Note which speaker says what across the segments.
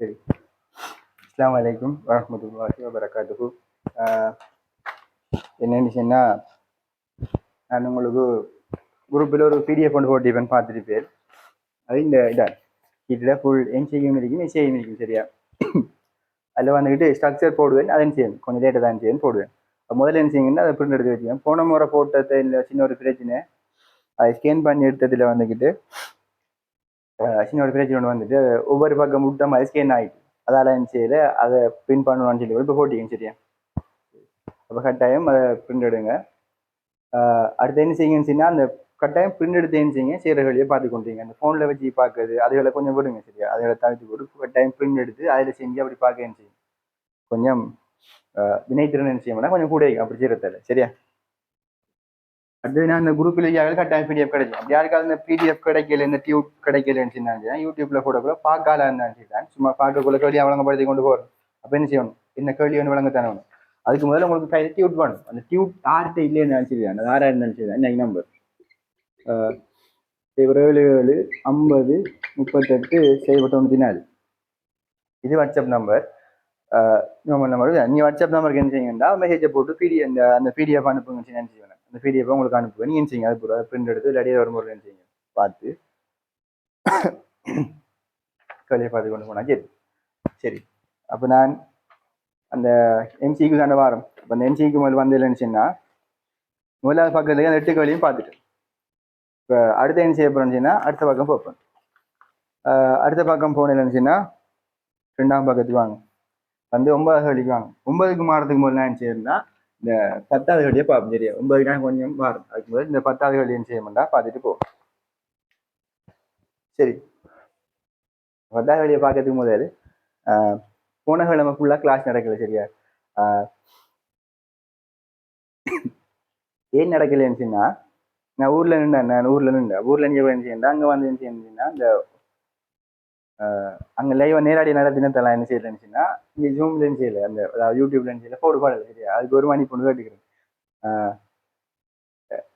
Speaker 1: சரி. அஸ்ஸலாமு அலைக்கும் வரஹ்மத்துல்லாஹி வபரகாத்துஹு. என்னன்னு சொன்னால், நான் உங்களுக்கு குரூப்பில் ஒரு பிடிஎஃப் கொண்டு போட்டிருப்பேன், பார்த்துருப்பேன். அது இந்த இதான் இதில் ஃபுல் என்சியும் இருக்கும், எஸ்ஏயும் இருக்கும். சரியா? அதில் வந்துக்கிட்டு ஸ்ட்ரக்சர் போடுவேன், அதை செய்யும் கொஞ்சம் லேட்டாக தான் செய்யும் போடுவேன். முதல்ல என்ன செய்யுங்கன்னா, அதை பிரிண்ட் எடுத்து வச்சுக்கேன். போன முறை போட்டது இல்லை சின்ன ஒரு பிரச்சனை, அதை ஸ்கேன் பண்ணி எடுத்ததில் வந்துக்கிட்டு சின்ன ஒரு பிரச்சனை ஒன்று வந்துட்டு ஒவ்வொரு பக்கம் முட்டை மாதிரி ஸ்கேன் ஆகிட்டு, அதால் என்ன செய்யல அதை பிரிண்ட் பண்ணணும்னு சொல்லி இப்போ போட்டிங்க. சரியா? அப்போ கட்டாயம் அதை பிரிண்ட் எடுங்க. அடுத்து என்ன செய்யுங்கன்னு சொன்னால், அந்த கட்டாயம் பிரிண்ட் எடுத்து என்ன செய்யுங்க, செய்கிற வழியை பார்த்து கொண்டீங்க. அந்த ஃபோனில் வச்சு பார்க்குறது அதுகளை கொஞ்சம் விடுங்க. சரியா? அதுகளை தவிர்த்து போட்டு கட்டாயம் பிரிண்ட் எடுத்து அதில் செஞ்சு அப்படி பார்க்க என்ன செய்யும், கொஞ்சம் வினைத்திறன் என்ன செய்யணும்னா கொஞ்சம் கூட அப்படி செய்யறதில்ல. சரியா? அடுத்தது நான் இந்த குரூப்பில் கட்டாயம் பிடிஎஃப் கிடைக்கும். அப்படி யாருக்காவது இந்த பிடிஎஃப் கிடைக்கல, இந்த டியூப் கிடைக்கலன்னு சொன்னாங்க, யூடியூப்ல கூட பார்க்கல இருந்தான் சும்மா பார்க்கக்குள்ள கேள்வி வழங்கப்படுத்தி கொண்டு போகிறோம். அப்போ என்ன செய்யணும், என்ன கேள்வி ஒன்று வழங்கத்தானே. அதுக்கு முதல்ல உங்களுக்கு கையில் டியூட் வேணும். அந்த டியூட் யார்கிட்ட இல்லைன்னு நினச்சிருக்கேன், அந்த 6,000 நினச்சிருக்கேன். இன்னைக்கு நம்பர் 775038 இது வாட்ஸ்அப் நம்பர். நம்பர் நீ வாட்ஸ்அப் நம்பருக்கு என்ன செய்யுங்கன்னா மெசேஜை போட்டு அந்த பிடிஎஃப் அனுப்புங்க. என்ன செய்வேன், அந்த பிடிஎஃப் உங்களுக்கு அனுப்புவேன். நீங்கள் என்ன செய்யுங்க, அது பூரா பிரிண்ட் எடுத்து இல்லாடியே வரும்போது என்ன செய்யுங்க பார்த்து கேள்வியை பார்த்து கொண்டு போனா சரி. சரி, அப்போ நான் அந்த எம்சிக்கு தானே வாரம். அப்போ அந்த எம்சிக்கு முதல்ல வந்து இல்லைன்னு சொன்னால், முதலாவது பக்கத்துலேயே அந்த 8 கேள்வியும் பார்த்துட்டு இப்போ அடுத்த என்ன செய்ய போகிறேன்னு அடுத்த பக்கம் பார்ப்பேன். அடுத்த பக்கம் போனேன்னு சொன்னால் 2ஆம் பக்கத்துக்கு வாங்க, வந்து 9வது கேள்விக்கு வாங்க. 9க்கு மாறதுக்கு முதல்ல என்ன செய்யணும்னா இந்த 10வது கேள்வியை பார்ப்போம். சரியா? 9க்கு கொஞ்சம் மாறும். அதுக்கு முதல் இந்த 10வது கேள்வி என்ன செய்யணும்டா பார்த்துட்டு போ. சரி, 10வது கேள்வியை பார்க்கறதுக்கு முதல் போன கிழமை ஃபுல்லாக கிளாஸ் நடக்கல. சரியா? ஏன் நடக்கலைன்னு சொன்னால், நான் ஊரில் நின்றேன். ஊரில் என்ன செய்யணும், அங்கே வந்து என்ன செய்யணும்னா இந்த அங்கே லைவாக நேரடி நடத்தினதெல்லாம் என்ன செய்யலைன்னு சொன்னால், இங்கே ஜூம்லேன்னு செய்யலை, அந்த யூடியூப்லேன்னு செய்யலை, போடு பாடலை. சரியா? அதுக்கு ஒரு மணி பொண்ணு கேட்டுக்கிறேன்.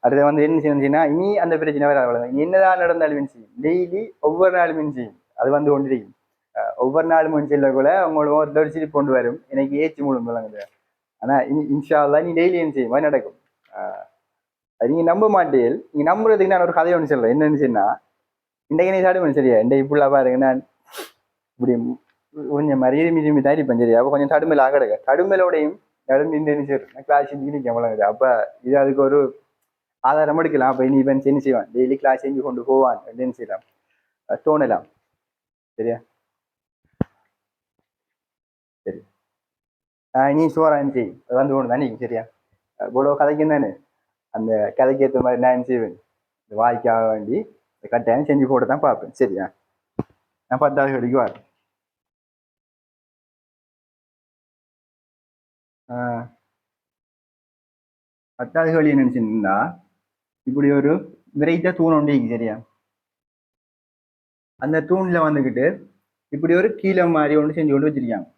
Speaker 1: அடுத்த வந்து என்ன செய்யணும்னா, இனி அந்த பிரச்சனை வேறு அவ்வளோதான். இனி என்னதான் நடந்தாலும் செய்யும், டெய்லி ஒவ்வொரு நாளும் செய்யும். அது வந்து ஒன்றியும் ஒவ்வொரு நாளும் செய்யல கூட உங்களுக்கு ஒரு தரிசிட்டு கொண்டு வரும். எனக்கு ஏச்சு மூலம் விளங்குது. ஆனால் இன்ஷா அல்லா நீ டெய்லி என்ன செய்யும் மாதிரி நடக்கும். அது நீங்கள் நம்ப மாட்டேன். நீங்கள் நம்புறதுக்கு நான் ஒரு கதையை ஒன்று சொல்கிறேன். என்னன்னு சொன்னால், இன்றைக்கு நீ சாடுவேன். சரியா? இன்றைக்கு ஃபுல்லாக பாருங்க, நான் இப்படி கொஞ்சம் இருமி தான் இருப்பேன். சரியா? அப்போ கொஞ்சம் தடுமையில் ஆகடுங்க, தடுமையிலோடையும் நடுமை நான் கிளாஸ் செஞ்சு வழங்குது. அப்போ இது அதுக்கு ஒரு ஆதாரம் எடுக்கலாம். அப்போ இனி இவன் என்ன செய்வான், டெய்லி கிளாஸ் செஞ்சு கொண்டு போவான் அப்படின்னு செய்யலாம், தோணலாம். சரியா? சரி, நீ சோறான் செய், அது வந்து ஒன்று தானே. சரியா? இவ்வளோ கதைக்கும் தானே, அந்த கதைக்கு ஏற்ற மாதிரி நான் என்ன செய்வேன், இந்த வாய்க்காக வேண்டி கட்டாயம் செஞ்சு போட்டு தான் பார்ப்பேன். சரியா? நான் 10வது கேள்விக்கு வரேன். 10வது கேள்வி நினைச்சிருந்தா, இப்படி ஒரு விரைத்த தூண் ஒன்று. சரியா? அந்த தூண்ல வந்துக்கிட்டு இப்படி ஒரு கீழே மாதிரி ஒன்று செஞ்சு கொண்டு வச்சிருக்காங்க.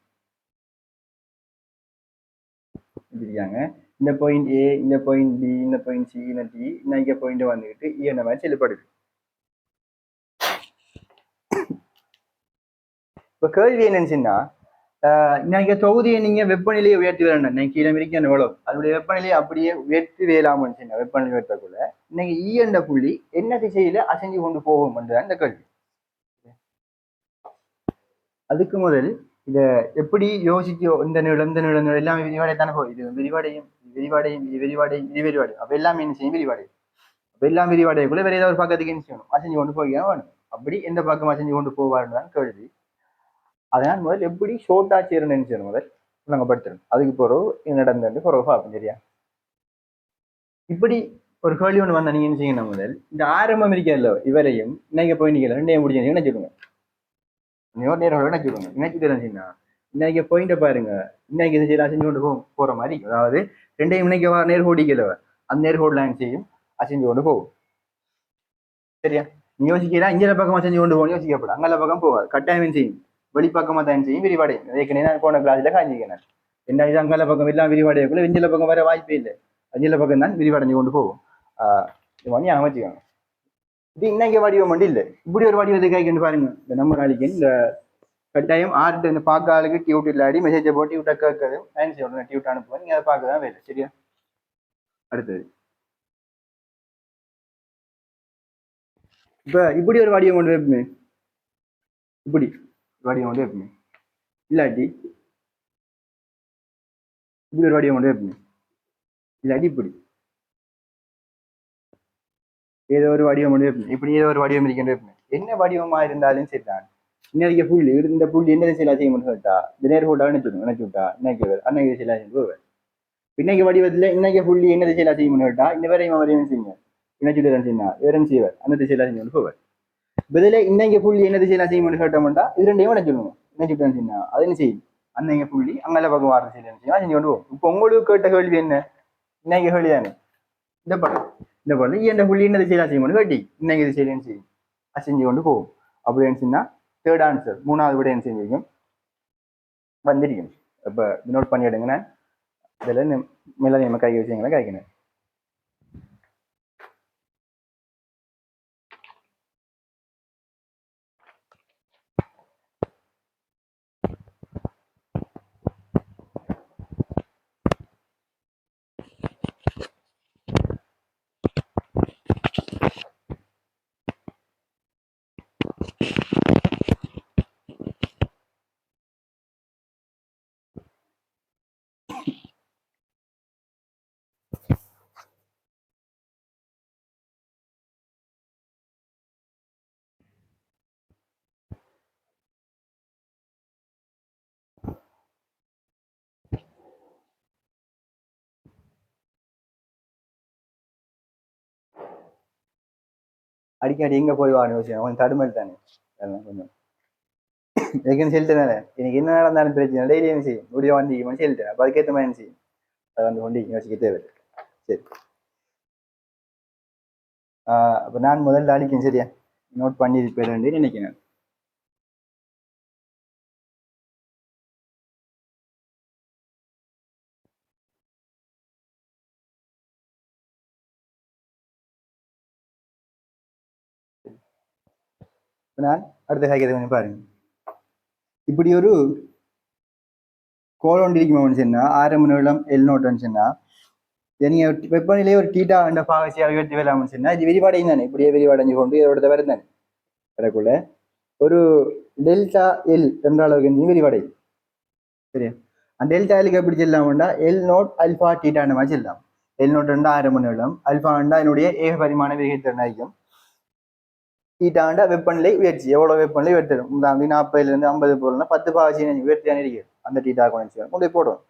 Speaker 1: இந்த பாயிண்ட் ஏ, இந்த பாயிண்ட் பி, இந்த பாயிண்ட் சி, இந்த டி, இந்த பாயிண்ட் வந்துக்கிட்டு இந்த மாதிரி செல்லப்படுது. இப்போ கேள்வி என்னச்சுன்னா, இன்னைக்கு தொகுதியை நீங்க வெப்பநிலையை உயர்த்தி வேணும். இன்னைக்கு கீழே வரைக்கும் எவ்வளவு அதனுடைய வெப்பநிலையை அப்படியே உயர்த்தி வேலாமன்னு சொன்னா, வெப்பநிலை உயர்த்தக்குள்ள இன்னைக்கு என்ற புள்ளி என்ன திசையில அசைஞ்சு கொண்டு போகும் என்றுதான் இந்த கேள்வி. அதுக்கு முதல் இதை எப்படி யோசிச்சோ, இந்த நிலம் எல்லாம் விரிவாடைத்தானே போகும். இது விரிவாடையும் அப்ப எல்லாமே என்ன செய்யும், விரிவாடையும். அப்ப எல்லாம் விரிவாடையக்குள்ள வேற ஏதாவது ஒரு பக்கத்துக்கு என்ன செய்யணும், அசைஞ்சு கொண்டு போய் வேணும். அப்படி எந்த பக்கம் அசைஞ்சு கொண்டு போவாருன்னு தான் கேள்வி. அதனால் முதல் எப்படி ஷோர்ட்டா சேரணும்னு செய்யணும், முதல் நாங்கள் அதுக்கு பிறகு நடந்து பிறகு பார்ப்போம். சரியா? இப்படி ஒரு கேள்வி ஒன்று வந்தா நீங்க என்ன செய்யணும், முதல் இந்த ஆரம்பம் இருக்கல இவரையும் இன்னைக்கு போய் நிக்கல ரெண்டையும் முடிஞ்சு நினைச்சுக்கோங்க. நேரம் நினைச்சுக்கோங்க. நினைச்சுட்டு இருந்துச்சுன்னா இன்னைக்கு பாயிண்ட பாருங்க, இன்னைக்கு இது அசைஞ்சு கொண்டு போற மாதிரி. அதாவது ரெண்டையும் இன்னைக்கு நேர்கோடிக்கல, அந்த நேர்கோடு லைன் செய்யும் அசைஞ்சு கொண்டு போகும். சரியா? நீ யோசிக்கிறா இங்கே பக்கம் அசைஞ்சு கொண்டு போகணும் யோசிக்கப்படும். அங்கே பக்கம் போகாது, கட்டாயம் செய்யும் வெளிப்பக்கமா தான் செய்யும் விரிவாடையும். ஏற்கனவே நான் போன கிளாஸ்ல காஞ்சிக்கிறேன். என்ன இது அங்கால பக்கம் எல்லாம் விரிவாடையக்குள்ள வெஞ்சில பக்கம் வர வாய்ப்பே இல்லை. அஞ்சில பக்கம் தான் விரிவடைஞ்சு கொண்டு போகும். இது பண்ணி அமைச்சுக்கோங்க. இது இன்னைக்கு வடிவம் மட்டும் இல்லை, இப்படி ஒரு வடிவத்தை கைக்கு பாருங்க. இந்த நம்பர் அழிக்க இந்த கட்டாயம் ஆர்ட்டு இந்த பார்க்க ஆளுக்கு டியூட் இல்லாடி மெசேஜை போட்டு டியூட்டை கேட்கறது ஆன்சர் சொல்லணும் டியூட் அனுப்புவேன் நீங்கள் அதை பார்க்க தான் வேலை சரியா. அடுத்தது இப்போ இப்படி ஒரு வடிவம் கொண்டு வைப்போமே, இப்படி வடிவம் கொண்டு வைப்போமே, இல்லாட்டி இப்படி ஒரு வடிவம் கொண்டு வைப்போமே, இல்லாட்டி இப்படி ஏதோ ஒரு வடிவம் கொண்டு வைப்போமே, இப்படி ஏதோ ஒரு வடிவம் இருக்கின்ற வைப்போமே. என்ன வடிவமா இருந்தாலும் சரிதான். இன்னைக்கு புள்ளி இந்த புள்ளி என்ன திசையில் செய்யணும்னு கேட்டா இந்த நேர் போட்டா நினைச்சு விட்டா இன்னைக்கு அன்னைக்கு திசையில போவேன். இன்னைக்கு வடிவத்தில் இன்னைக்கு புள்ளி என்ன திசையில செய்யணும்னு கேட்டா இந்த வரையும் வரையும் செய்யுங்க இணைச்சுட்டு செய்யுங்க வேறும் செய்வார் அந்த திசையில செய்யணும்னு போவார். பதில இன்னைக்கு புள்ளி என்ன திசையில செய்யணும்னு கேட்டோம்டா இது ரெண்டையும் நினைச்சிடணும் இணைச்சுட்டு செய்யுங்க அது என்ன செய்யும் அன்னைக்கு புள்ளி அங்கெல்லாம் பக்கம் வார திசையில செய்யணும் செஞ்சு கொண்டு போவோம். இப்போ உங்களுக்கு கேட்ட கேள்வி என்ன இன்னைக்கு கேள்வி தானே இந்த படம் இந்த புள்ளி என்ன திசையில செய்யணும்னு கேட்டி இன்னைக்கு திசையில செய்யும் அது செஞ்சு கொண்டு போவோம். அப்படின்னு சொன்னா தேர்ட் ஆன்சர் மூணாவது விட என்ன செஞ்சிருக்கும் வந்திருக்கும். இப்போ நோட் பண்ணி எடுங்க. நான் இதில் மேலே நம்ம கை விஷயங்களை கைக்கணும். அடிக்கடி எங்கே போய் வாங்க விஷயம் கொஞ்சம் தடுமல் தானே அதெல்லாம் கொஞ்சம் இதுக்குன்னு சொல்லிட்டு தானே எனக்கு என்ன நடந்தாலும் பிரச்சனை டெய்லி என்ன செய்யும் முடிய வண்டிக்குமான்னு சொல்லிட்டேன். அப்போ அதுக்கேற்ற மாதிரி என்ன செய்யும் அதை வந்து கொண்டு யோசிக்க தேவை. சரி அப்போ நான் முதல்ல அடிக்கேன் சரியா நோட் பண்ணியிருப்பேன் நினைக்கிறேன். நான் அடுத்த காய்கறி கொஞ்சம் பாருங்க. இப்படி ஒரு கோல் ஒன்று இருக்குமா சொன்னா ஆரம்ப நீளம் எல் நோட்டுன்னு சொன்னா நீங்க வெப்பநிலையே ஒரு டீட்டா அந்த பாகசியாக உயர்த்தி வரலாம்னு சொன்னா இது விரிவடையும் தானே இப்படியே விரிவடைஞ்சு கொண்டு இதோட தவிர தானே வரக்குள்ள ஒரு டெல்டா எல் என்ற அளவுக்கு விரிவடையும் சரியா. அந்த டெல்டா எல்லுக்கு எப்படி செல்லாமண்டா எல் நோட் அல்பா டீட்டான மாதிரி செல்லாம். எல் நோட் ரெண்டா ஆரம்ப நீளம் அல்பாண்டா என்னுடைய ஏக பரிமாண விகிதத்திறன் ஆகிக்கும். டீட்டாண்டா வெப்பநிலை உயர்ச்சி எவ்வளவு வெப்பநிலை உயர்த்திடும் இந்த 40 50 போலன்னா 10 பாகசி உயர்த்தியான இருக்கு அந்த டீட்டா குறைச்சி கொண்டு போடுவோம்.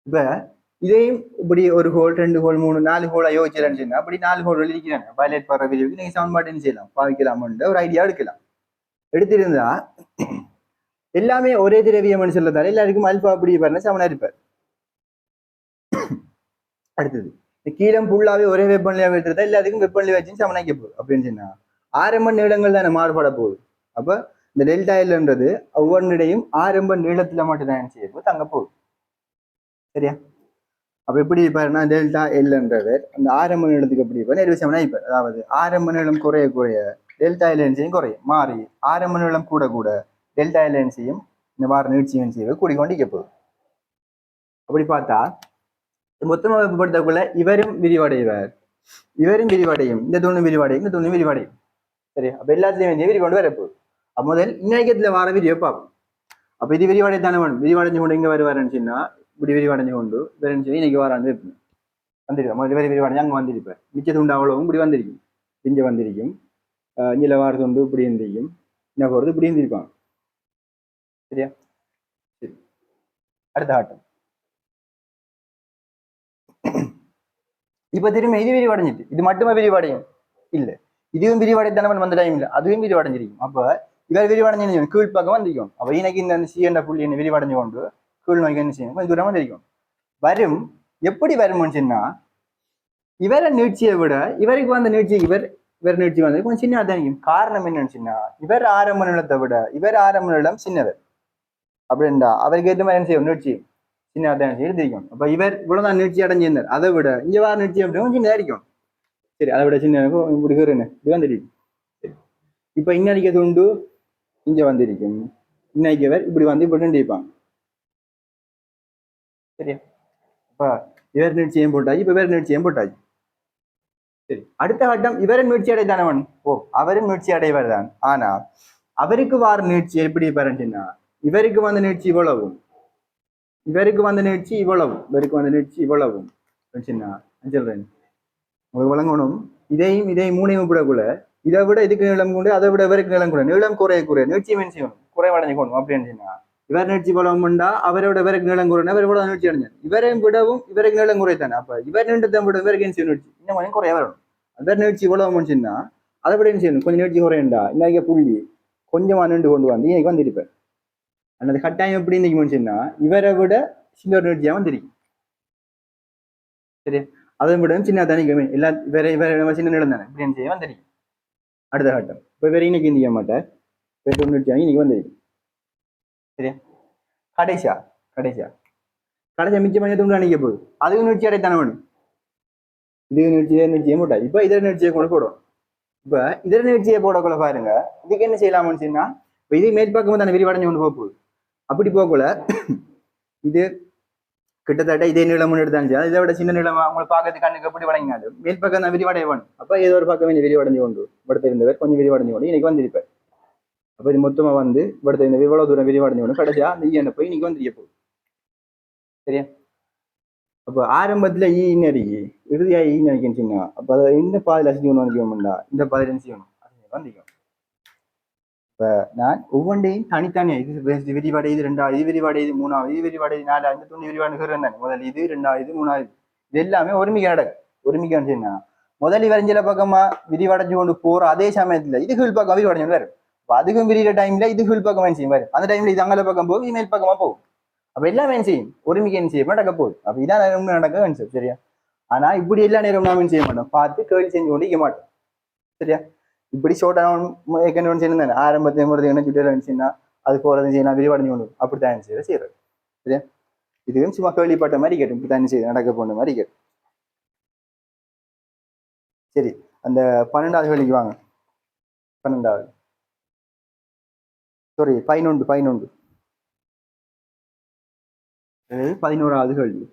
Speaker 1: இப்ப இதையும் இப்படி ஒரு ஹோல் 2 ஹோல் 3 4 ஹோலா யோசிச்சிருந்துச்சுன்னா அப்படி 4 ஹோல் இருக்கிறாங்க பைலட் படுற விரிவுக்கு நீங்க சமன்பாடு என்ன செய்யலாம் பாவிக்கலாம்ன்ற ஒரு ஐடியா எடுக்கலாம். எடுத்திருந்தா எல்லாமே ஒரே திரவியம்னு சொல்லதால எல்லாருக்கும் அல்பா அப்படி பாருங்க சமனா இருப்பார். அடுத்தது இந்த கீழம் புல்லாவே ஒரே வெப்பநிலையாக எடுத்துருந்தா எல்லாத்துக்கும் வெப்பநிலை வச்சு சமனாக்க போகுது அப்படின்னு சொன்னா ஆரம்ப நீளங்கள் தானே மாறுபட போகுது. அப்ப இந்த டெல்டா எல்ன்றது ஒவ்வொன்றிடையும் ஆரம்ப நீளத்துல மட்டும் தான் செய்ய தங்க போகுது சரியா. அப்ப எப்படி இருப்பாருன்னா டெல்டா எல்ன்றது அந்த ஆரம்ப நீளத்துக்கு எப்படி இருப்பார் நிர்வசம்னா இருப்பார். அதாவது ஆரம்ப நீளம் குறைய குறைய டெல்டா எல்என்சியும் குறையும் மாறி ஆரம்ப நீளம் கூட கூட டெல்டா எல்என்சியும் இந்த மாதிரி நீட்சியும் செய்வது கூடிக்கொண்டு போகுது. அப்படி பார்த்தா மொத்தமாக வெப்பப்படுத்தக்குள்ள இவரும் விரிவடைவார் இவரும் விரிவடையும் இந்த துணி விரிவடையும் இந்த துணி விரிவடையும் சரி. அப்ப எல்லாத்துலயும் விரி கொண்டு வரப்போகுது. அப்ப முதல் இன்னைக்கத்துல வார விரிவை பார்ப்போம். அப்ப இது விரிவடைத்தானே வேணும் விரிவடைஞ்சு கொண்டு இங்க வருவாருன்னு சொன்னா இப்படி விரிவடைஞ்சு கொண்டு வேறுன்னு சொல்லி இன்னைக்கு வாராண்டு வந்திருக்கோம் முதல் வரி விரிவடைஞ்சு அங்க வந்திருப்பார் மிச்ச துண்டு அவ்வளவும் இப்படி வந்திருக்கும் இங்க வந்திருக்கும் இங்க வார துண்டு இப்படி இருந்திருக்கும் இன்னும் போறது இப்படி இருந்திருப்பாங்க சரியா. சரி அடுத்த ஆட்டம் இப்ப திரும்ப இது விரிவடைஞ்சிட்டு இது மட்டுமே விரிவடையும் இல்ல இதுவும் விரிவடைத்தானவன் வந்த டைம் இல்லை அதுவும் விரிவடைஞ்சிருக்கும். அப்ப இவர் விரிவடைஞ்சு கீழ் பக்கம் வந்திருக்கும். அப்ப இன்னைக்கு இந்த சி என்ற புள்ளி என்ன விரிவடைஞ்சு கொண்டு கீழ் நோக்கி என்ன செய்யும் கொஞ்சம் தூரம் வந்திருக்கும். வரும் எப்படி வரும்னு சொன்னா இவரை நீட்சியை விட இவருக்கு வந்த நீட்சி இவர் நீட்சி வந்து கொஞ்சம் சின்ன தான் இருக்கும். காரணம் என்னன்னு சொன்னா இவர் ஆரம்ப நிலத்தை விட இவர் ஆரம்ப நிலம் சின்னவர் அப்படின்டா அவருக்கு ஏற்ற மாதிரி என்ன செய்யும் நீட்சி சின்ன தான் எழுதிருக்கும். அப்ப இவர் இவ்வளவுதான் நீட்சி அடைஞ்சிருந்தார் அதை விட இங்க வார நீட்சி அப்படின்னு சின்ன இருக்கும் சரி. அதை விட சின்ன இப்படி இப்படி வந்துருக்கும். சரி இப்ப இங்க அடிக்க துண்டு இங்க வந்திருக்கும் இன்னைக்கு இவர் இப்படி வந்து இப்படி நின்றுப்பாங்க. சரியா? அப்ப இவர் நீட்சியம் போட்டாச்சு, இப்ப இவர் நீட்சியம் போட்டாச்சு. சரி, அடுத்த கட்டம் இவரின் மீட்சி அடைதானவன். ஓ, அவரும் மீட்சி அடைவர் தான். ஆனா அவருக்கு வார நீட்சி எப்படி பாருன்னா, இவருக்கு வந்த நீட்சி இவ்வளவும், இவருக்கு வந்த நீட்சி இவ்வளவும், இவருக்கு வந்த நீட்சி இவ்வளவும் சொல்றேன் உங்களுக்கு வழங்கணும். இதையும் மூணையும் விடக்குள்ள இதை விட இதுக்கு நீளம் கொண்டு அதை விட இவருக்கு நீளம் கூட நீளம் குறைய நீட்சி மீன் செய்யணும், குறைவடைஞ்சு கொள்ளும் அப்படின்னு சொன்னா இவர் நீட்சி பலம்ண்டா அவரோட இவருக்கு நீளம் குறைனா இவர் கூட நீட்சி அடைஞ்சார். இவரையும் விடவும் இவருக்கு நீளம் குறைத்தானே. அப்ப இவர் நீண்டத்தை விட இவருக்கு என்ன செய்யணும், நீட்சி இன்னும் கொஞ்சம் குறைய வரணும். இவர் நீட்சி இவ்வளவு சொன்னா அதை விட என்ன செய்யணும், கொஞ்சம் நீட்சி குறையண்டா. இன்னைக்கு புள்ளி கொஞ்சமா நின்று கொண்டு வந்து இன்னைக்கு வந்திருப்பேன். அந்த கட்டாயம் எப்படி இன்னைக்கு முடிச்சுன்னா இவரை விட சின்ன ஒரு நீட்சியா வந்திருக்கு. சரி, அதை விட சின்ன தனிக்குமே எல்லா வேற சின்ன நிலம் தானே இப்படி செய்ய வந்திருக்கு. அடுத்த கட்டம் இப்ப வேற இன்னைக்கு செய்ய மாட்டேன், இன்னைக்கு வந்திருக்கு. சரியா? கடைசியா கடைசியா கடைசியா மிச்சம் பண்ணி துண்டு அணிக்க போகுது, அதுக்கு நீட்சி அடைத்தானே வேணும். இது நீட்சியை போட்டா இப்ப இதர நீட்சியை கொண்டு போடும். இப்ப இதர நீட்சியை போடக்குள்ள பாருங்க, இதுக்கு என்ன செய்யலாம்னு சொன்னா இது மேற்பக்கம் தானே விரிவடைஞ்சு கொண்டு போக போகுது. அப்படி போகக்குள்ள இது கிட்டத்தட்ட இதே நீளம் எடுத்தாச்சு, இதை விட சின்ன நீளம் அவங்களுக்கு பார்க்கறது கண்ணுக்கு எப்படி வழங்கினாலும் மேல் பக்கம் தான் விரிவடைய வேணும். அப்ப ஏதோ ஒரு பக்கம் விரிவடைஞ்சு கொண்டு படுத்த இருந்தவர் கொஞ்சம் விரிவடைஞ்சு கொண்டு இன்னைக்கு வந்திருப்பார். அப்ப இது மொத்தமா வந்து படுத்த இந்த இவ்வளவு தூரம் விரிவடைஞ்சு கொண்டு கடைசியா அந்த ஈயனை போய் இன்னைக்கு வந்துருக்க போகுது. சரியா? அப்ப ஆரம்பத்துல இருக்கு, இறுதியா நினைக்கின்றீங்க. அப்ப அதை இந்த பாதையில் அசிக்கணும் நினைக்கணும்டா, இந்த பாதையில் என்ன செய்யணும் வந்திக்கும். இப்ப நான் ஒவ்வொன்றையும் தனித்தனியா இது விரிவடையுது, ரெண்டாவது இது விரிவடையுது, மூணாவது இது விரிவடையுது, நாலாவது இந்த துணி விரிவாடுகிறேன் தானே. முதல் இது, ரெண்டாவது, மூணாவது, இது எல்லாமே ஒருமிக்க நடக்கும். ஒருமிக்க சொன்னா முதல் வரைஞ்சில பக்கமா விரிவடைஞ்சு கொண்டு போற அதே சமயத்துல இது கீழ் பக்கம் விரிவடைஞ்சு வரும். அதுக்கும் விரிகிற டைம்ல இது கீழ் பக்கம் செய்யும் வரும். அந்த டைம்ல இது அங்கல பக்கம் போகும், மேல் பக்கமா போகும். அப்ப எல்லாமே என்ன செய்யும், ஒருமிக்க என்ன செய்யும் நடக்க போகுது. அப்ப இதான் நடக்க வேணும். சரியா? ஆனா இப்படி எல்லா நேரம் நாம செய்ய மாட்டோம், பார்த்து கேள்வி செஞ்சு கொண்டு இருக்க மாட்டோம். சரியா? இப்படி ஷோர்ட்டான செய்யணும். ஆரம்பத்தை முறை என்ன சுட்டு இருந்துச்சுன்னா அது போறது செய்யணும், விரிவடைஞ்சு கொண்டு அப்படித்தான் செய்யறது. சரியா? இதுவும் சும்மா கேள்விப்பட்ட மாதிரி கேட்டும், இப்படித்தான் செய்ய நடக்க போன மாதிரி கேட்டும். சரி, அந்த 12வது கேள்விக்கு வாங்க. 12வது சாரி 11 11வது கேள்வி.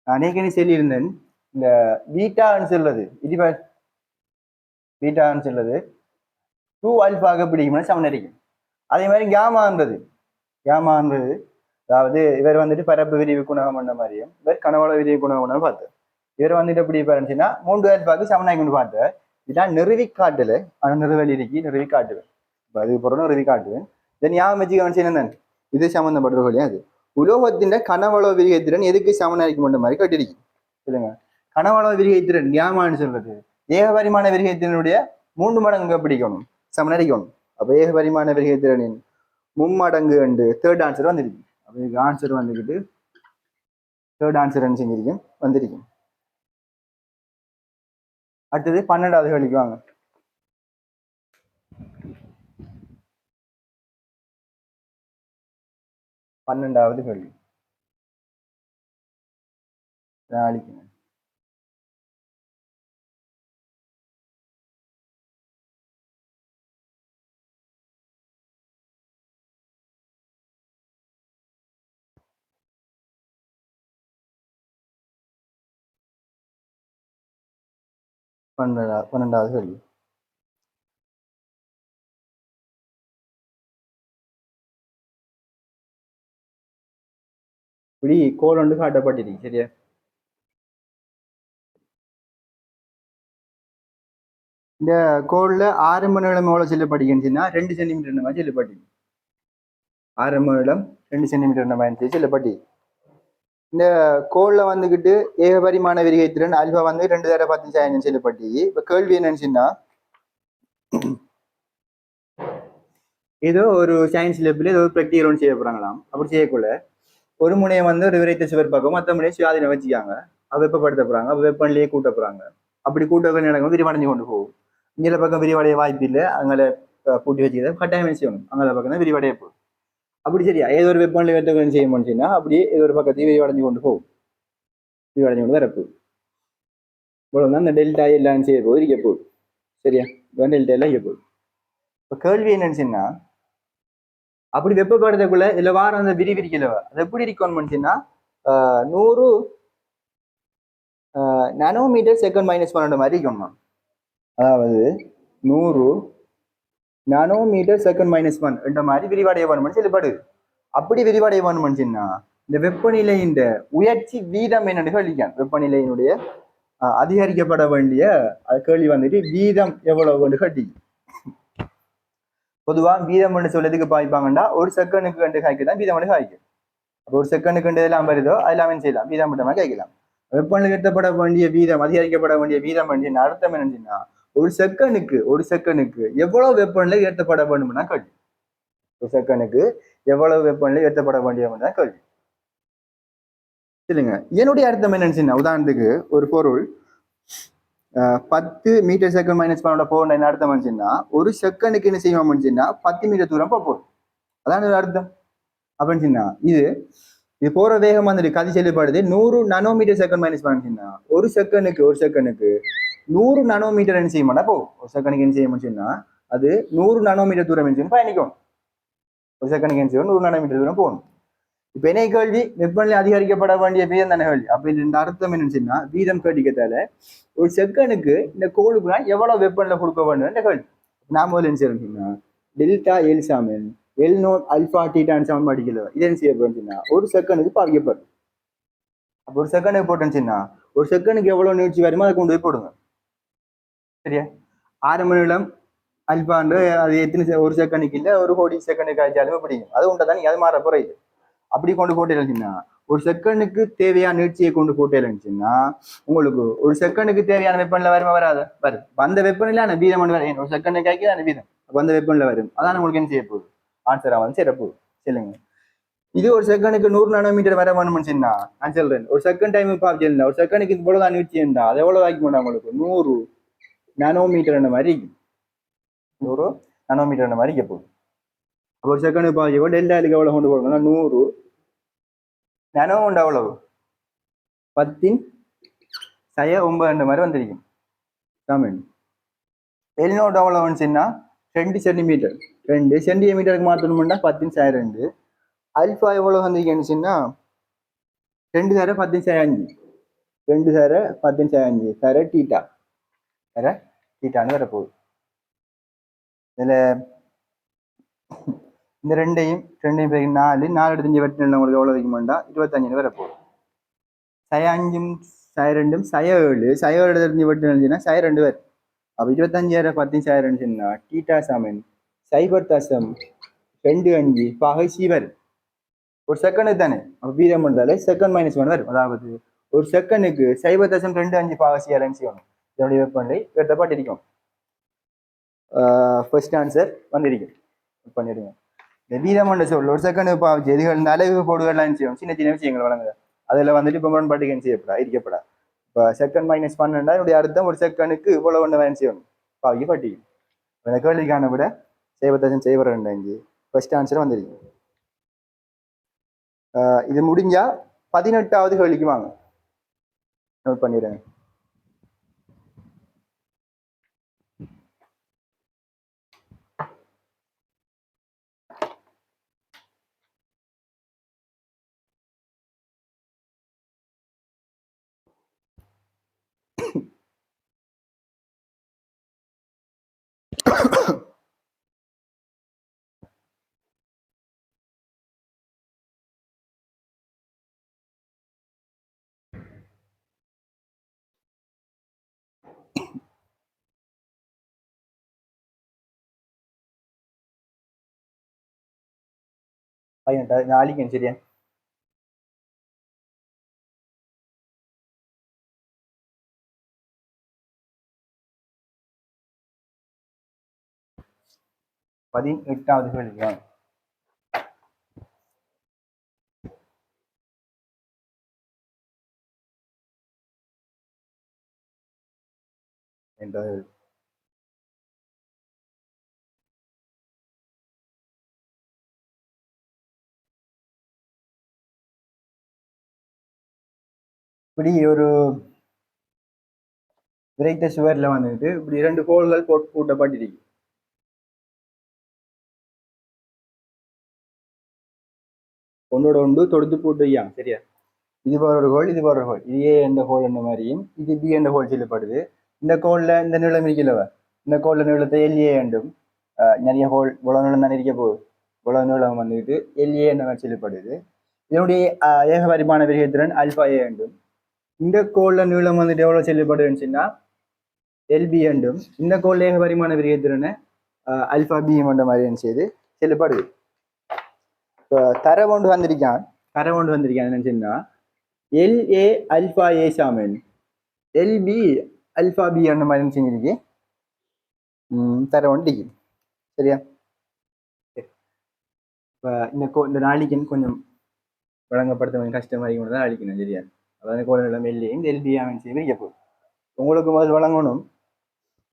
Speaker 1: நான் ஏற்கனவே சொல்லியிருந்தேன், இந்த பீட்டான்னு சொல்றது இது பீட்டான்னு சொல்றது 2 ஆல்பாக பிடிக்கும்னு சமனரிக்கும். அதே மாதிரி கேமான்றது அதாவது இவர் வந்துட்டு பரப்பு விரிவு குணகம் பண்ண மாதிரியும் இவர் கனவள விரிவு குணகம் பண்ண பார்த்து இவர் வந்துட்டு எப்படி பாருச்சுன்னா 3 ஆல்பாக்கு சமனாகி கொண்டு பார்த்து இதான் நிறுவி காட்டுல. ஆனா நிறுவல் இருக்கி நிறுவி காட்டுவேன், அது பொருள் நிறுவி காட்டுவேன். தென் ஞாபகம் வச்சு கவனிச்சு இது சம்பந்தப்பட்ட வழியா அது உலோகத்தின் கனவள விரிகைத்திறன் எதுக்கு சமனாகி கொண்ட மாதிரி கட்டிருக்கு. சொல்லுங்க, கனவள விரிகைத்திறன் ஞாபகம்னு சொல்றது ஏகபரிமாண விரிகைத்திறனுடைய 3 மடங்கு பிடிக்கணும், சமனரிக்கணும். அப்ப ஏகபரிமாண விரிகைத்திறனின் மும்மடங்கு என்று தேர்ட் ஆன்சர் வந்திருக்கு. அப்ப இதுக்கு ஆன்சர் வந்துக்கிட்டு தேர்ட் ஆன்சர் என்ன செஞ்சிருக்கும் வந்திருக்கும். அடுத்தது 12வது கேள்விக்கு வாங்க. 12வது கேள்வி நாளைக்கு 12வது கேள்வி. இப்படி கோல் ஒன்று காட்டப்பட்டிருக்கு. சரியா? இந்த கோல்ல ஆரம்ப நீளம் எவ்வளவு செல்லப்பட்டிருக்குன்னு 2 சென்டிமீட்டர் மாதிரி செல்லப்பட்டி. ஆரம்ப நீளம் 2 சென்டிமீட்டர் மாதிரி செல்லப்பட்டி. இந்த கோல்ல வந்துகிட்டு ஏகபரிமாண விரிகைத்திறன் அல்பா வந்து 2 செல்லப்பட்டி. இப்ப கேள்வி என்னன்னு ஏதோ ஒரு சயின்ஸ் லேப்ல ஏதோ ஒரு ப்ராக்டிகல் ஒன்று செய்ய போறாங்களாம். அப்படி செய்யக்குள்ள ஒரு முனையை வந்து ஒரு விரைத்த சுவர் பக்கம் மற்ற முனையை சுயாதீனம் வச்சுக்காங்க, வெப்பப்படுத்த போறாங்க, வெப்பநிலையே கூட்ட போறாங்க. அப்படி கூட்ட நடக்கும் விரிவடைஞ்சு கொண்டு போகும். இங்கே பக்கம் விரிவடைய வாய்ப்பு இல்லை, அங்கே பூட்டி வச்சுக்கிறத கட்டாயம் செய்யணும், அங்கே பக்கம் தான் விரிவடைய போகும். அப்படி சரியா ஏதோ ஒரு வெப்பநிலை வெட்டங்கள் செய்ய முடிச்சுன்னா அப்படியே ஏதோ ஒரு பக்கத்தையும் விரிவடைஞ்சு கொண்டு போகும், விரிவடைஞ்சு கொண்டு வரப்பு. இவ்வளவுதான் இந்த டெல்டா எல்லாம் செய்ய போகுது இருக்க போகுது. சரியா? டெல்டா எல்லாம் இருக்க போகுது. இப்போ கேள்வி என்னன்னு அப்படி வெப்பப்படுறதுக்குள்ள இதுல வார அந்த விரிவிரிக்கல அது எப்படி இருக்கணும்னுச்சுன்னா 100 நானோமீட்டர் செகண்ட் மைனஸ் பன்னெண்டு மாதிரி இருக்கணும். அதாவது 100 நானோமீட்டர் செகண்ட் மைனஸ் ஒன் என்ற மாதிரி விரிவடைய வேணும்னு சொல்லப்படுது. அப்படி விரிவடைய வேணும்னுச்சுன்னா இந்த வெப்பநிலையின் உயர்ச்சி வீதம் என்னன்னு கேள்விக்கான். வெப்பநிலையினுடைய அதிகரிக்கப்பட வேண்டிய கேள்வி வந்துட்டு வீதம் எவ்வளவு கட்டி பொதுவா வீதம் சொல்லதுக்கு பாய்ப்பாங்கன்னா ஒரு செகண்டுக்கு கண்டு காய்க்கு தான் வீதம் காய்க்கும். அப்போ ஒரு செகண்டுக்கு கண்டு எல்லாம் வருதோ அதெல்லாம் செய்யலாம், வீதம் மட்டுமா காய்க்கலாம். வெப்பநிலை உயர்த்தப்பட வேண்டிய வீதம் அதிகரிக்கப்பட வேண்டிய வீதம் அர்த்தம் என்னச்சுன்னா ஒரு செகண்டுக்கு எவ்வளவு வெப்பநிலை உயர்த்தப்பட வேண்டும்னா கேள்வி. ஒரு செகண்டுக்கு எவ்வளவு வெப்பநிலை உயர்த்தப்பட வேண்டியதுதான் கேள்வி. இல்லைங்க, என்னுடைய அர்த்தம் என்னன்னு உதாரணத்துக்கு ஒரு பொருள் 10 மீட்டர் செகண்ட் மைனஸ் பண்ணோட போன என்ன அர்த்தம் வந்துச்சுன்னா ஒரு செகண்டுக்கு என்ன செய்வோம்னா 10 மீட்டர் தூரம் போகும். அதான் அர்த்தம். அப்படின்னா இது போற வேகம் வந்துட்டு கதி செல்லப்படுது 100 நானோமீட்டர் செகண்ட் மைனஸ் பண்ணிச்சுன்னா ஒரு செகண்டுக்கு 100 நானோமீட்டர் என்ன செய்ய மாட்டா போகும். ஒரு செகண்டுக்கு என்ன செய்ய முடிச்சுன்னா அது 100 நானோமீட்டர் தூரம் என்ன பயணிக்கும். ஒரு செகண்டுக்கு என்ன செய்யும் 100 நானோமீட்டர் தூரம் போகணும். இப்ப என்ன கேள்வி, வெப்பநிலை அதிகரிக்கப்பட வேண்டிய வீதம் தானே கேள்வி. அப்ப இந்த அர்த்தம் என்னச்சுன்னா வீதம் கேட்டிக்கத்தால ஒரு செகண்டுக்கு இந்த கோளுக்கு எவ்வளவு வெப்பநிலை கொடுக்க வேண்டும் கேள்வி. நாம முதல்ல என்ன செய்யறோம்னா டெல்டா எல் சாமன் எல் நோட் அல்பா டீட்டான் சமன் படிக்கல. இது என்ன செய்ய போச்சுன்னா ஒரு செகண்டுக்கு பாவிக்கப்படும். அப்ப ஒரு செகண்டுக்கு போட்டுச்சுன்னா ஒரு செகண்டுக்கு எவ்வளவு நீட்சி வருமோ அதை கொண்டு போய் போடுங்க. சரியா? ஆரம்ப நீளம் அல்பாண்டு அது எத்தனை ஒரு செகண்டுக்கு இல்லை ஒரு கோடி செகண்டுக்கு ஆயிடுச்சாலுமே பிடிக்கும். அது உண்டதான் நீங்க அது மாற போறது. அப்படி கொண்டு போட்டு இருந்துச்சுன்னா ஒரு செகண்டுக்கு தேவையான நீட்சியை கொண்டு போட்டு இருந்துச்சுன்னா உங்களுக்கு ஒரு செகண்டுக்கு தேவையான வெப்பநிலை வருமா வராது வரும். அந்த வெப்பநிலை வீதம் வரும். ஒரு செகண்டுக்கு ஆக்கி அந்த வீதம் அந்த வெப்பநிலை வரும். அதான் உங்களுக்கு என்ன செய்ய போகுது ஆன்சரா வந்து சேரப்போகுது. சொல்லுங்க, இது ஒரு செகண்டுக்கு 100 நானோமீட்டர் வர வேணும்னுச்சுன்னா நான் சொல்றேன் ஒரு செகண்ட் டைம் பார்த்து ஒரு செகண்டுக்கு இவ்வளவுதான் நீட்சி இருந்தா அது எவ்வளவு ஆக்கி மாட்டா உங்களுக்கு 100 நானோமீட்டர் மாதிரி 100 நானோமீட்டர் மாதிரி போகுது. ஒரு செகண்டுக்கு பாதி டெல்டாலுக்கு எவ்வளவு கொண்டு போகணும்னா 100 நானோ உண்டு அவ்வளவு 10⁻9 மாதிரி வந்திருக்கும். தமிழ் எல்நோட் அவ்வளவு வந்துச்சுன்னா 2 சென்டிமீட்டர் 2 சென்டிமீட்டருக்கு மாற்றணும்னா 10⁻2. அல்பா எவ்வளவு வந்திருக்குன்னா 2⁻10⁵5 2⁻10⁵5 தர டீட்டான்னு வரப்போகுது. இதுல இந்த ரெண்டையும் 4 எடுத்து வெட்டின உங்களுக்கு எவ்வளவு வைக்குமாண்டா 25 வரப்போகுது. 5 2 7 தெரிஞ்சு வெட்டினா 2 பேர். அப்ப 25 10,000 டீட்டா சமன் 0.25 பாகை சீவர் ஒரு செகண்டுக்கு தானே. அப்ப வீதம் பண்ணாலே செகண்ட் மைனஸ் 1 வரும். அதாவது ஒரு செகண்டுக்கு 0.25 பாகை சீவரன் செய்யணும். இதனுடைய வெப்பநிலை வெட்டப்பட்டிருக்கும். ஃபர்ஸ்ட் ஆன்சர் வந்திருக்கும். பண்ணிடுங்க. இந்த வீதம் பண்ண சொல்ல ஒரு செகண்ட் பாவிச்சு எதுகள் இந்த அளவு போடுகள்லாம் செய்யும் சின்ன சின்ன விஷயங்கள் வழங்குது. அதில் வந்துட்டு இப்போ முரண்பாட்டுக்கு என்ன செய்யப்படா இருக்கப்படா. இப்போ செகண்ட் மைனஸ் 12 என்னுடைய அர்த்தம் ஒரு செகண்டுக்கு இவ்வளவு ஒன்று வேணும் செய்யணும் பாவிக்க பட்டி. இந்த கேள்விக்கான விட 0.25 ஃபர்ஸ்ட் ஆன்சர் வந்துருக்கு. இது முடிஞ்சா 18வது கேள்விக்கு வாங்க. நோட் பண்ணிடுங்க. நாளைக்கு சரியா பதினெட்டாவது கேள்வி வாங்க. இப்படி ஒரு விரைத்த சுவர்ல வந்துட்டு இப்படி 2 கோள்கள் போட்டு பூட்டப்பட்டிருக்கு. ஒன்றோட ஒன்று தொடுத்து போட்டு வையாங்க சரியா. இது போற ஒரு ஹோல், இது போற ஒரு ஹோல், இது ஏ என்ற ஹோல் என்ற மாதிரியும் இது பி என்ற ஹோல் சொல்லப்படுது. இந்த கோல்ல இந்த நீளம் இருக்கலவ, இந்த கோல்ல நீளத்தை எல்ஏ என்றும் நிறைய ஹோல் இவ்வளவு நீளம் தான் இருக்க போகுது, இவ்வளவு நீளம் வந்துட்டு எல்ஏ என்ற மாதிரி சொல்லப்படுது. இதனுடைய ஏக பரிமாண விகிதத்திறன் ஆல்பா ஏ என்றும், இந்த கோல்ல நீளம் வந்துட்டு எவ்வளவு சொல்லப்படுதுன்னு எல்பி என்றும், இந்த கோல் ஏக பரிமாண விகிதத்திறனை ஆல்பா பி என்ற மாதிரி செய்து சொல்லப்படுது. இப்போ தரவு ஒன்று வந்திருக்கான் என்னன்னு எல்ஏ அல்பா ஏ சாமன் எல்பி அல்பா பி அந்த மாதிரி செஞ்சிருக்கு தரவு ஒன்று சரியா. இப்போ இந்த நாளைக்குன்னு கொஞ்சம் வழங்கப்படுத்த கொஞ்சம் கஷ்டமாக கொண்டு தான் அழிக்கணும் சரியா. அதாவது கோலம் எல்ஏ இந்த எல்பி அவன் செய்து வைக்க போகுது. உங்களுக்கு முதல் வழங்கணும்.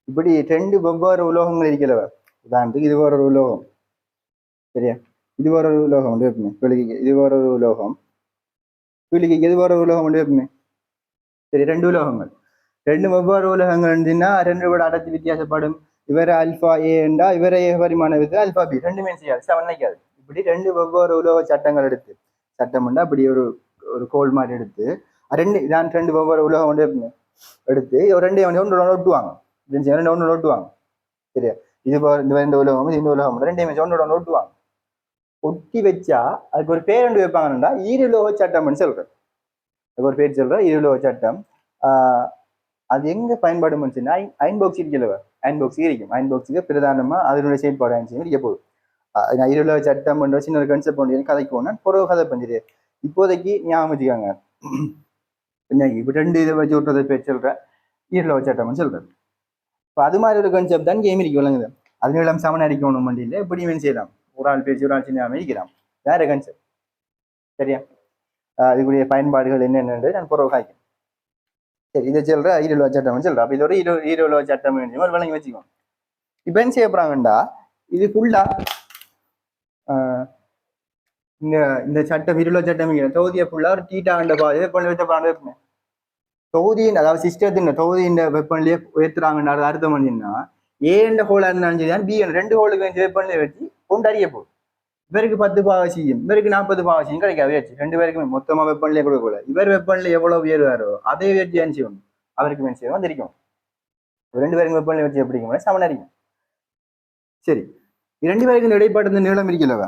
Speaker 1: இப்படி 2 வெவ்வேறு உலோகங்கள் இருக்கிறவ, உதாரணத்துக்கு இது ஒரு உலோகம் சரியா, இது ஒரு உலோகம் வந்து வைப்போமே விழுகிக்கு, இது ஒரு உலோகம் விழுகிக்கு, இது ஒரு உலோகம் வந்து வைப்போமே சரி. 2 உலோகங்கள், 2 வெவ்வேறு உலோகங்கள் இருந்துச்சுன்னா 2 விட அடர்த்தி வித்தியாசப்படும். இவர அல்பா ஏ என்றா இவர ஏ பரிமாண வித்து அல்பா பி, ரெண்டுமே செய்யாது சமநிலைக்காது. இப்படி 2 வெவ்வேறு உலோக சட்டங்கள் எடுத்து சட்டம்னா அப்படி ஒரு கோல் மாதிரி எடுத்து 2 வெவ்வேறு உலோகம் வந்து எடுத்து ஒரு 2 ஒன்று ஒட்டுவாங்க, ஒன்று ஒட்டுவாங்க சரியா. இது இந்த உலோகம் இந்த உலோகம் 2 ஒன்று ஒட்டுவாங்க. ஒட்டி வச்சா அதுக்கு ஒரு பேர் ரெண்டு வைப்பாங்கன்னா ஈருலோக சட்டம்னு சொல்றேன். அதுக்கு ஒரு பேர் சொல்றேன், ஈருலோக சட்டம். அது எங்க பயன்பாடுன்னு அயன்பாக்ஸ் இருக்கலவ, அயன்பாக்ஸ் இருக்கும். அயன்பாக்ஸுக்கு பிரதானமா அதனுடைய செயல்பாடு இருக்க போகுது. ஈருலோக சட்டம் பண்ற சின்ன ஒரு கன்செப்ட் பண்ணி கதைக்கு போனா பொறவு கதை பண்ணிடு. இப்போதைக்கு ஞாபகம் வச்சுக்காங்க, இப்ப 2 இதை வச்சு விட்டுறதை பேர் சொல்றேன், ஈருலோக சட்டம்னு சொல்றேன். இப்போ அது மாதிரி ஒரு கன்செப்ட் தான் கேம் இருக்கு விளங்குது. அது எல்லாம் சமன் அடிக்கணும் மண்டியில் எப்படியும் செய்யலாம், ஒரு ஆள் பேச்சு ஒரு ஆள் சின்ன இருக்கிறான், வேற கன்செப்ட் சரியா. இதுக்குரிய பயன்பாடுகள் என்னென்னு நான் பொறவு காய்க்கும் சரி. இதை சொல்ற ஈருலோக சட்டம் சொல்றேன். அப்போ இதோட ஈருலோக சட்டம் விளங்கி வச்சுக்கோங்க. இப்போ என்ன செய்ய போறாங்கண்டா இது ஃபுல்லா இந்த சட்டம் ஈருலோக சட்டம் தொகுதியை ஃபுல்லா ஒரு டீட்டா கண்ட பாதை பண்ணி வச்ச பாடு வைப்பேன். தொகுதியின் அதாவது சிஸ்டத்தின் தொகுதியின் வெப்பநிலையை உயர்த்துறாங்கன்ற அர்த்தம் பண்ணினா ஏண்ட ஹோலா இருந்தாலும் சரி பி 2 ஹோலுக்கு வெப்பநிலையை வச்சு கொண்டு அறிய போகுது. இவருக்கு 10 பாவசியும் இவருக்கு 40 பாவசியும் கிடைக்காது வச்சு 2 பேருக்குமே மொத்தமா வெப்பநிலையை கொடுக்கல. இவர் வெப்பநிலை எவ்வளவு உயர்வாரோ அதே வச்சு அனுப்பிச்சு அவருக்கு மென்சியும் வந்திருக்கும். 2 பேருக்கு வெப்பநிலை வச்சு எப்படிங்க சமன் அறிக்கும் சரி. 2 பேருக்கு இந்த இடைப்பாட்டு இந்த நீளம் இருக்கலவா,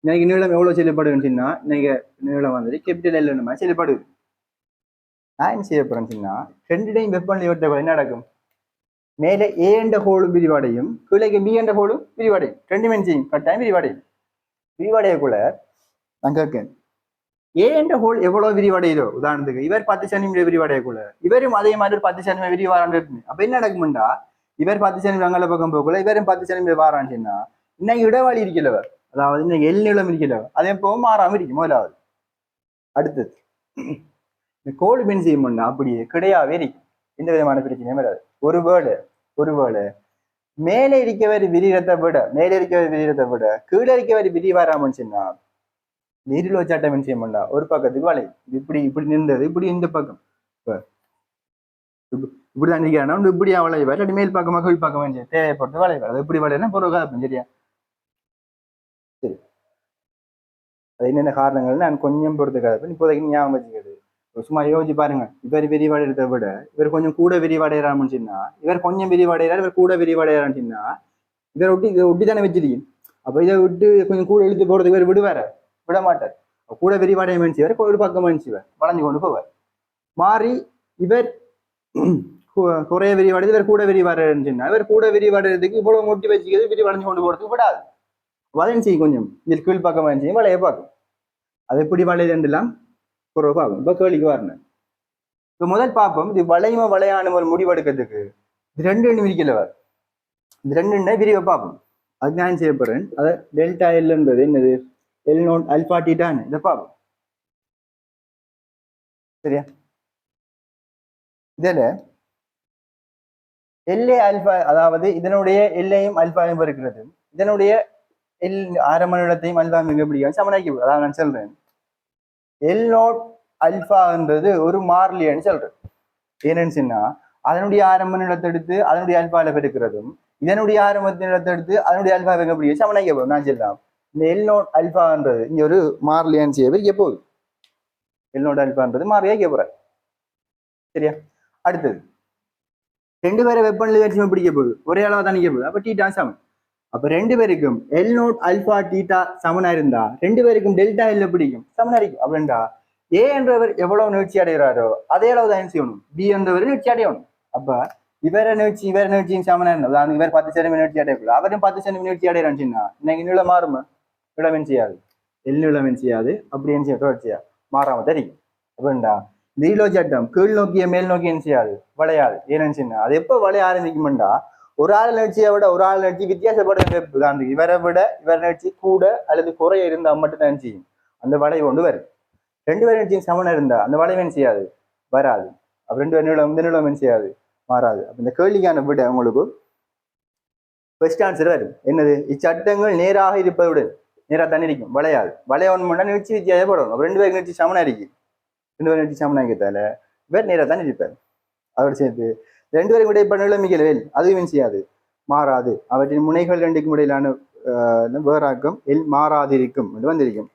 Speaker 1: இன்னைக்கு நீளம் எவ்வளவு செயல்படுதுன்னா இன்னைக்கு நீளம் வந்துட்டு கேபிட்டல் எல் மாதிரி செயல்படுது. நான் என்ன செய்ய போறேன்னா 2 வெப்பநிலை உயர்த்த என்ன நடக்கும், மேலே ஏ என்ற ஹோலும் விரிவடையும், கீழே பி என்ற ஹோலும் விரிவடையும், 2 செய்யும் கட்டாயம் விரிவடையும். விரிவடையக்குள்ள நான் கேட்கேன் ஏ என்ற ஹோல் எவ்வளவு விரிவடையுதோ, உதாரணத்துக்கு இவர் 10 சென்டிமீட்டர் விரிவடையக்குள்ள இவரும் அதே மாதிரி ஒரு 10 சென்டிமீட்டர் விரிவாரான்னு இருக்குமே. அப்ப என்ன நடக்கும்டா இவர் 10 சென்டிமீட்டர் அங்கல பக்கம் போகக்குள்ள இவரும் 10 சென்டிமீட்டர் வாரான்னு இன்னைக்கு இடைவெளி இருக்கிறவர், அதாவது இன்னைக்கு எல் நீளம் இருக்கிறவர் அதே எப்பவும் மாறாம இருக்கும். முதலாவது அடுத்தது இந்த கோல் பென் செய்யணும்னா அப்படியே கிடையாவே இருக்கும், எந்த விதமான பிரச்சனையும் வராது. ஒருவேளை மேலே இருக்கவர் விரிகிறத விட கீழே இருக்கவர் விரி வராமன்னு சொன்னா நீரிலோ சட்டம் என்ன செய்ய மாட்டா ஒரு பக்கத்துக்கு வளையும். இப்படி நின்றது இப்படி இந்த பக்கம் இப்படிதான் நிற்கிறானா இப்படி வளைவார், இல்லாட்டி மேல் பக்கமாக கீழ் பக்கம் தேவைப்பட்டு வளைவார். அது எப்படி வளையனா பொருள் கதை சரியா. சரி, அது என்னென்ன காரணங்கள் நான் கொஞ்சம் பொறுத்து கதை இப்போதைக்கு ஞாபகம் வச்சுக்கிறது. சும்மா யோசிச்சு பாருங்க, இவர் விரிவடைறதை விட இவர் கொஞ்சம் கூட விரிவடைகிறான்னு சொன்னா இவர் கொஞ்சம் விரிவடைகிறார், இவர் கூட விரிவடைகிறான்னு சொன்னா இதை ஒட்டி தானே வச்சிருக்கீங்க. அப்ப இதை விட்டு கொஞ்சம் கூட இழுத்து போறதுக்கு இவர் விட மாட்டார். கூட விரிவடைய மனுஷிவர் ஒரு பக்கம் மனுஷிவர் வளைஞ்சு கொண்டு போவார். மாறி இவர் குறைய விரிவடைது இவர் கூட விரிவடைன்னு சொன்னா இவர் கூட விரிவடைறதுக்கு இவ்வளவு மொட்டி வச்சுக்கிறது விரிவடைஞ்சு கொண்டு போறதுக்கு விடாது. வளைஞ்சி கொஞ்சம் இதில் கீழ் பக்கம் வளைஞ்சி வளைய பார்க்கும். அது எப்படி வளையுதுலாம் பார்க்கும். இப்ப கேள்விக்கு வரணும். இப்ப முதல் பார்ப்போம் இது வளையான ஒரு முடிவெடுக்கிறதுக்கு இது 2 விரிக்கலவர், இது 2 விரிவை பார்ப்போம். அது நான் செய்ய போறேன். அதை டெல்டா எல்ன்றது என்னது எல் நோட் அல்பா டீட்டான்னு இதை பார்ப்போம் சரியா. இதுல எல்ஏ அல்பா அதாவது இதனுடைய எல்லையும் அல்பாவும் இருக்கிறது, இதனுடைய எல் ஆரம்ப நிலத்தையும் அல்பாவும் எங்க பிடிக்கும் சமனாக்கி. அதாவது நான் சொல்றேன் எல் நோட் அல்பான்றது ஒரு மாறிலின்னு சொல்றேன். ஏன்னு சொன்னா அதனுடைய ஆரம்ப நிலத்தை எடுத்து அதனுடைய அல்பால பெருக்கிறதும் இதனுடைய ஆரம்ப நிலத்தை எடுத்து அதனுடைய அல்பா எங்க பிடிக்கும் சமனாக்கி நான் சொல்லலாம். இந்த எல் நோட் அல்ஃபான்றது இங்க ஒரு மாறிலியான்னு செய்ய பிரிக்க போகுது. எல் நோட் அல்ஃபான்றது மாறிலியா கேட்க போற. சரியா? அடுத்தது ரெண்டு பேரை வெப்பநிலை வேற்றுமை பிடிக்க போகுது, ஒரே அளவு தான் நிக்க போகுது. அப்ப டீட்டா சமன். அப்ப ரெண்டு பேருக்கும் எல் நோட் அல்பா டீட்டா சமனா இருந்தா ரெண்டு பேருக்கும் டெல்டா எல்ல பிடிக்கும், சமனா இருக்கும். அப்படின்டா ஏ என்றவர் எவ்வளவு நீட்சி அடைகிறாரோ அதே அளவு தான் செய்யணும், பி என்றவர் நீட்சி அடையணும். அப்ப இவர நீட்சியும் சமனா இருந்தா இவர் 10 நீட்சி அடையக்கூடாது, அவரும் 10 நீட்சி அடையிறான்னு சொன்னா இன்னைக்கு நிலம் மாறுமா? நிலவன் செய்யாது, எல் நிலவன் செய்யாது. அப்படின்னு செய்ய தொடர்ச்சியா மாறாம தெரியும். அப்படின்டா நீலோ சட்டம் கீழ் நோக்கிய மேல் நோக்கிய செய்யாது, வளையாது. ஏன்னு சொன்னா அது எப்ப வளைய ஆரம்பிக்கும்டா ஒரு ஆள் நிகழ்ச்சியை விட ஒரு ஆள் நிகழ்ச்சி வித்தியாசப்பட இவரை விட இவர் நிகழ்ச்சி கூட அல்லது குறைய இருந்தா மட்டும் தான் செய்யும் அந்த வளைவு கொண்டு வரும். ரெண்டு பேர் நிகழ்ச்சியும் சமனம் இருந்தா அந்த வளைவன் செய்யாது, வராது. அப்ப ரெண்டு பேர் நிலம் இந்த நிலம் செய்யாது, மாறாது. அப்ப இந்த கேள்விக்கான விட உங்களுக்கு பெஸ்ட் ஆன்சர் வரும். என்னது? இச்சட்டங்கள் நேராக இருப்பதுடன் நேராக தானே இருக்கும், வளையாது. வளையவன் பண்ணா நிகழ்ச்சி வித்தியாசப்படணும். அப்ப ரெண்டு பேர் நிகழ்ச்சி சமனா இருக்கு, ரெண்டு பேர் நிகழ்ச்சி சமனா இருக்கிறதால இவர் நேராக தானே இருப்பார். அதோடு சேர்த்து ரெண்டு பேரும் இடையே பண்ணல மிகவேல் அதுவும் செய்யாது, மாறாது. அவற்றின் முனைகள் ரெண்டுக்கும் இடையிலான வேறாக்கம் எல் மாறாதிருக்கும் என்று வந்திருக்கும்.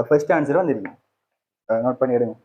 Speaker 1: ஃபர்ஸ்ட் ஆன்சர் வந்திருக்கும், நோட் பண்ணிடுங்க.